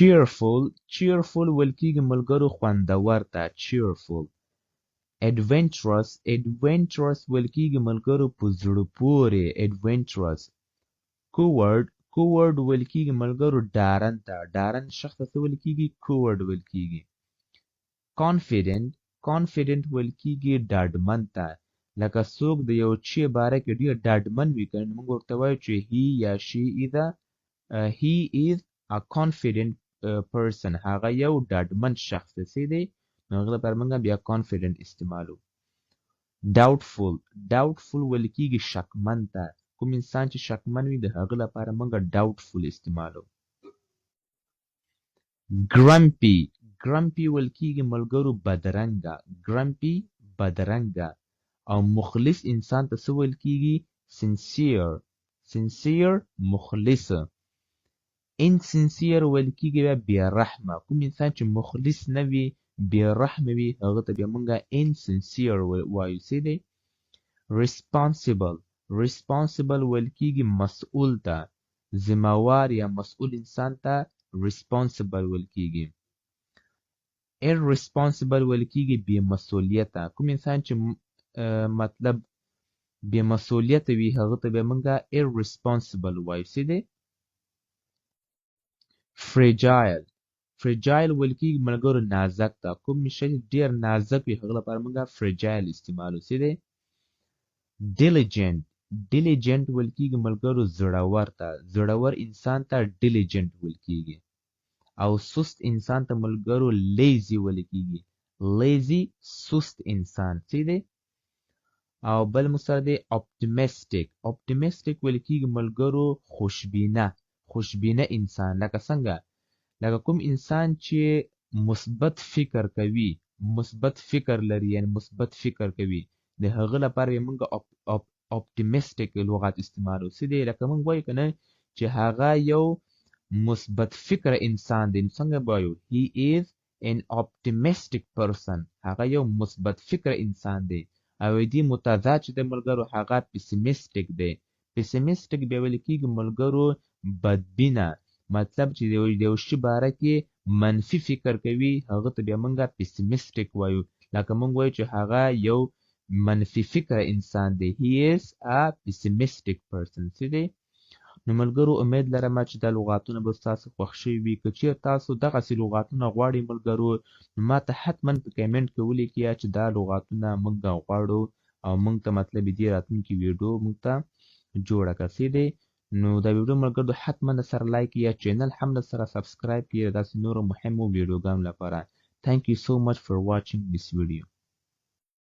cheerful ویل کېږي ملګرو خوندور ته cheerful. adventurous ویل کېږي ملګرو په زړه پورې adventurous. coward ویل کېږي ملګرو ډارن ته ډارن شخص ته څه ویل کېږي coward ویل کېږي. confident ویل کېږي ډاډمن ته لکه څوک د یو شي باره کې ډېر ډاډمن وي که موږ ورته وایو چې he یا she he is a confident person هغه یو ډاډمن شخص دی نو هغه لپاره موږ بیا confident استعمالو. doubtful ویل کېږي شکمن ته کوم انسان چې شکمن وي د هغه لپاره موږ doubtful استعمالو. grumpy ویل کېږي ملګرو بدرنګه او مخلص انسان ته څه ویل کېږي sincere مخلص. insincere ویل کېږي بیا رحمه کوم انسان چې مخلص نه وي بیا رحمه وي هغه ته بیا موږ insincere وایو څه دی. responsible ویل کېږي مسؤل ته ذمہوار یا مسؤل انسان ته responsible ویل کېږي. irresponsible ویل کېږي بې مسؤلیته کوم انسان چې مطلب بې مسؤلیته وي هغه ته بیا موږ irresponsible وایو څه دی. fragile ویل کېږي ملګرو نازک ته کوم شی ډېر نازک وي هغه لپاره موږ fragile استعمالو څه دی. diligent ویل کېږي ملګرو زړور ته زړور انسان ته diligent ویل کېږي. او سست انسان ته ملګرو lazy ویل کېږي lazy سست انسان څه دی. او بل مثال دی optimistic ویل کېږي ملګرو خوشبینه انسان لکه څنګه لکه کوم انسان چې مثبت فکر کوي مثبت فکر لري یعنی مثبت فکر کوي د هغه لپاره موږ optimistic لغات استعمالو څه دی لکه موږ وایو کنه چې هغه یو مثبت فکر انسان دی څنګه وایو he is an optimistic person هغه یو مثبت فکر انسان دی. او دې متضاد چې د ملګرو هغه pessimistic دی. pessimistic بیا ویل کېږي ملګرو بدبینه مطلب چې د یو شي باره کې منفي فکر کوي هغه ته بیا موږ pessimistic وایو لکه موږ وایو چې هغه یو منفي فکر انسان دی he is a pessimistic person څه دی. نو ملګرو امید لرم چې دا لغاتونه به ستاسو خوښ شوي وي که چېرې تاسو دغسې لغاتونه غواړئ ملګرو نو ما ته حتما په کمنټ کې ولیکئ چې دا لغاتونه موږ غواړو او موږ ته مطلب دې راتلونکي ویډیو موږ ته جوړه کړه څه دی. نو دا ویډیو ملګرو حتما سره لایک یا چینل هم سره سبسکرایب کړئ داسې نورو مهمو ویډیوګانو لپاره. Thank you so much for watching this video.